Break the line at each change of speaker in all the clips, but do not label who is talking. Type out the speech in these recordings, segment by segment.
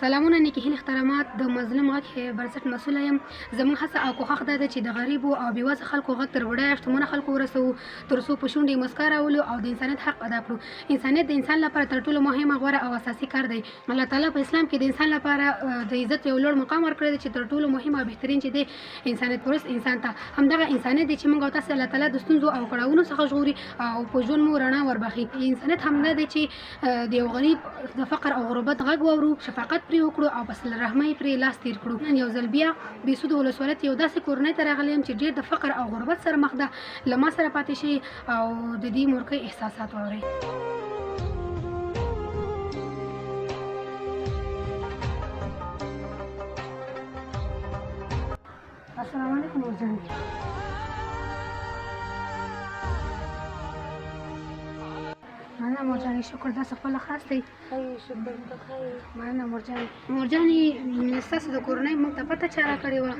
سلامونه نیکې هیلې احترامات د مظلوم غږ بنسټ مسؤله یم. زموږ هڅه او کوښښ دا ده چې د غریبو او بېوزله خلکو غږ تر بډایه شتمنو خلکو ورسوو، تر څو په شونډې مسکا راولو او د انسانیت حق ادا کړو. انسانیت د انسان لپاره تر ټولو مهمه، غوره او اساسي کار دی. الله تعالی په اسلام کې د انسان لپاره د عزت یو لوړ مقام ورکړی دی چې تر ټولو مهم او بهترین چې دی انسانیت پرست انسان ته. همدغه انسانیت دی چې موږ او تاسې الله تعالی د ستونزو او کړاوونو څخه ژغوري او په ژوند مو رڼا وربخي. انسانیت همدا دی چې د یو غریب د فقر او غربت غږ واورو، شفقت پرې وکړو او په صله رحمۍ پرې لاس تیر کړو. نن یو ځل بیا بېسوده ولسوالۍ ته یو داسې کورنۍ ته راغلی یم چې ډېر د فقر او غربت سره مخ ده. له ما سره پاتې شئ او د دې مورکۍ احساسات واورئ. السلام علیکم مورجان. مننه مورجانې، شکر داسې خپله خاص دی.
شکر ته ښایي.
مننه مورجانې. مورجانې ستاسو د کورنۍ موږ ته پته چا راکړې وه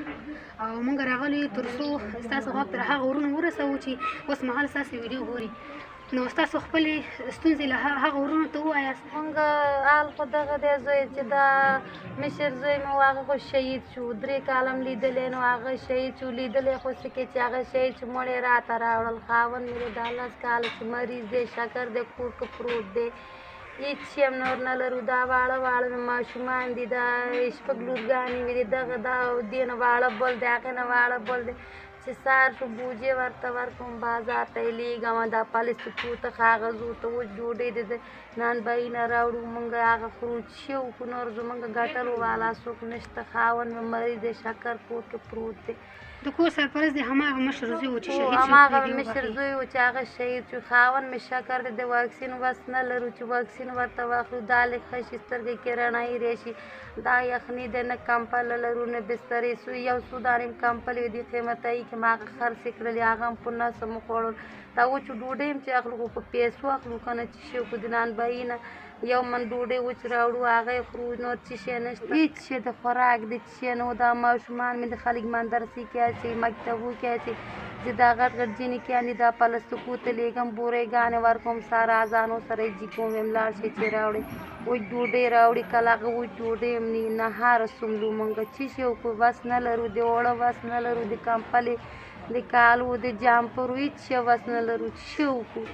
او موږ راغلي تر څو ستاسو غږ تر هغه ورونو ورسوو چې اوس مهال ستاسو ویډیو ګوري. نو ستاسو خپلې ستونزې له هغه ورونو ته ووایاست.
مونږ حال خو دغه دی زوی چې دا مشر زوی مې و هغه خو شهید شو، 3 کاله م لیدلی نو هغه شهید شو. لیدلی خو څه کې چې هغه شهید شو مړی یې راته راوړل. خاوند مې دا 10 کاله چې مریض دی، شکر دی، کور کې پروت دی، هېڅ شی هم نور نه لرو. دا واړه واړه مې ماشومان دي، دا 6 لورګانې مې دي، دغه دا دې نه واړه بل دی، هغې نه واړه بل دی. چې سهار شو بوجې ورته ورکوم، بازار ته یې لېږم، دا پالیستو ته کاغذو ته وچ ډوډۍ د نانبایي نه راوړو. مونږ هغه خورو چې وکړو، نور زمونږ ګټلو والا څوک نشته. خاوند مې مریض دی، شکر کور کې پروت دی.
د کور سرپرست دی هماغه مشر زوی و چې شهید شو.
هماغه مشر زوی و چې هغه شهید شو. خاوند مې شکر دی، د واکسین وس نه لرو چې واکسین ورته واخلو. دا لږ ښه شي، سترګې کې رڼایي راشي. دا یخني دی، نه کمپله لرو نه بسترې. یو څو دانې م کمپلې وې، دې قیمتایي کې ما هغه خرڅې کړلې، هغه هم په نسه مو خوړل. دا وچو ډوډۍ م چې اخلو خو په پیسو اخلو که نه، چې شي وکړو د نانبایي نه 1 من ډوډۍ وچ راوړو، هغه یې خورو. نور څه شی نشته، هېڅ شی د خوراک د څه شی نه و. دا ماشومان مې د خلک مدرسې کې اچوي، مکتبو کې اچوي، چې دا غټ غټ جینې کې اندي، دا پلستکو ته لېږم، بورېګانې ورکوم، ساره اذانو سره یې جي کوم، یم لاړ شئ چې راوړئ وچ ډوډۍ راوړي. کله هغه وچ ډوډۍ هم نه نهاره څوملو. مونږ څه شی وکړو، وس نه لرو، د اوړه وس نه لرو، د کمپلې د کالو د جامپرو هېڅ شی وس نه لرو، چې څه وکړو.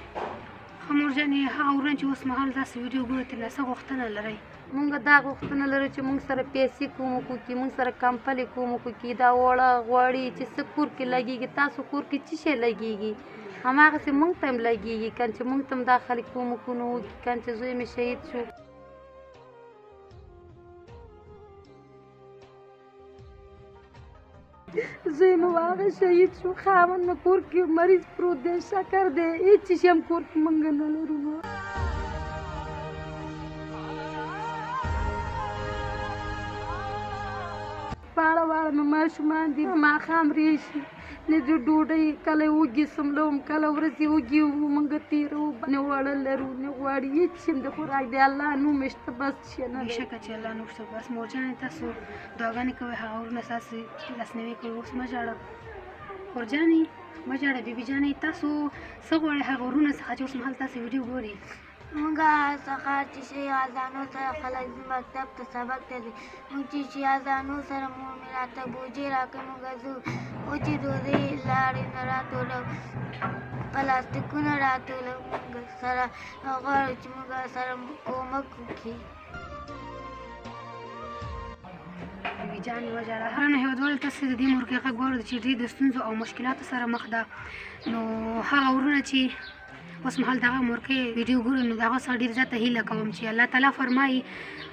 ښه مورجانې، هغه ورونه چې اوس مهال تاسو ویډیو ګورئ ترې څه غوښتنه لرئ؟
مونږ دا غوښتنه لرو چې مونږ سره پیسې کوم وکړو کي، مونږ سره کمپلې کوم وکړو کي، دا اوړه غوړي چې څه کور کې لګېږي. تاسو کور کې څه شی لګېږي، هماغسې مونږ ته هم لګېږي. کنه چې مونږ ته هم دا خلک کوم وکړو نو وکړي. کنه چې زوی مې شهید شو، زوی مې هغه شهید شو. خاوند مې کور کې مریض پروت دی، شکر دی، هېڅ شي هم کور کې مونږ نه لرو. واړه واړه مې ماشومان دي، ماښام راشي نه د ډوډۍ، کله وږي سملوم، کله ورځې وږي وو، مونږ تېروو، نه وړه لرو نه غواړي، هېڅ شي هم د خوراک د الله نوم شته، بس شی نه دی.
بېشکه چې الله نوم شته. بس مورجانې، تاسو دعاګانې کوئ، هغه ورونه ستاسې لاسنیوی کوي. اوس مه ژاړه مورجانې، مه ژاړه. بیبي جانې، تاسو څه غواړئ هغه ورونه څخه چې اوس مهال تاسې ویډیو ګوري؟
مونږ سهار چې شي اذانو سره خلک ځي مکتب ته سبق ته ځي. مونږ چې شي اذانو سره مور مې راته بوجۍ راکوي، مونږ ځو وچې ډوډۍ لاړې نه راټولو، پلاستیکونه راټولو. مونږ سره غواړو چې مونږ سره کومک وکړي.
بیبي جانې مه ژاړه. هرانو هېوادوالو، تاسې د دې مورکۍ غږ واورئ چې ډېر د ستونزو او مشکلاتو سره مخ ده. نو هغه ورونه چې اوس مهال دغه مورکۍ ویډیو ګوري، نو د هغه څخه ډېر زیاته هیله کوم چې الله تعالی فرمایي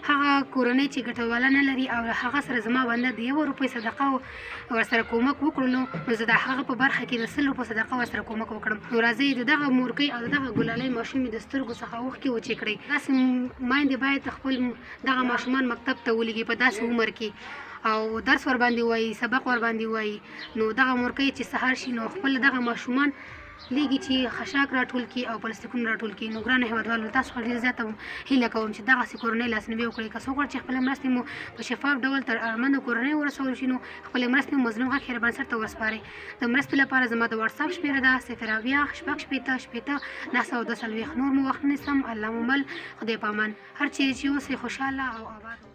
هغه کورنۍ چې ګټه نه لري او هغه سره زما بنده د 1 روپۍ صدقه ورسره کومک وکړو، نو زه د هغه په برخه کې د 100 روپۍ صدقه ورسره کومک وکړم. نو راځئ د دغه مورکۍ او د دغه ګلالۍ ماشومې د سترګو څخه اوښکې وچې کړئ. داسې میندې باید خپل دغه ماشومان مکتب ته ولېږي په داسې عمر کې، او درس ورباندې وایي، سبق ورباندې وایي. نو دغه مورکۍ چې سهار شي نو خپل دغه ماشومان لېږي چې خشاک راټول کړي او پلاستیکونه راټول کړي. نو ګرانو هېوادوالو، تاسو ډېر زیاته هیله کوم چې دغسې کورنۍ لاسنیوی وکړئ. که څوک غواړي چې خپلې مرستې مو په شفاف ډول تر اړمنو کورنیو ورسول شي، نو خپلې مرستې مو مظلوم غږ خیر بنسټ ته وسپارئ. د مرستې لپاره زما د واتساپ شمېره ده 080 شپږ شپېته 942. نور مو وخت نه نیسم. الله مو مل، خدای په امان. هر چیرې چې اوسئ خوشحاله او آباد اوسئ.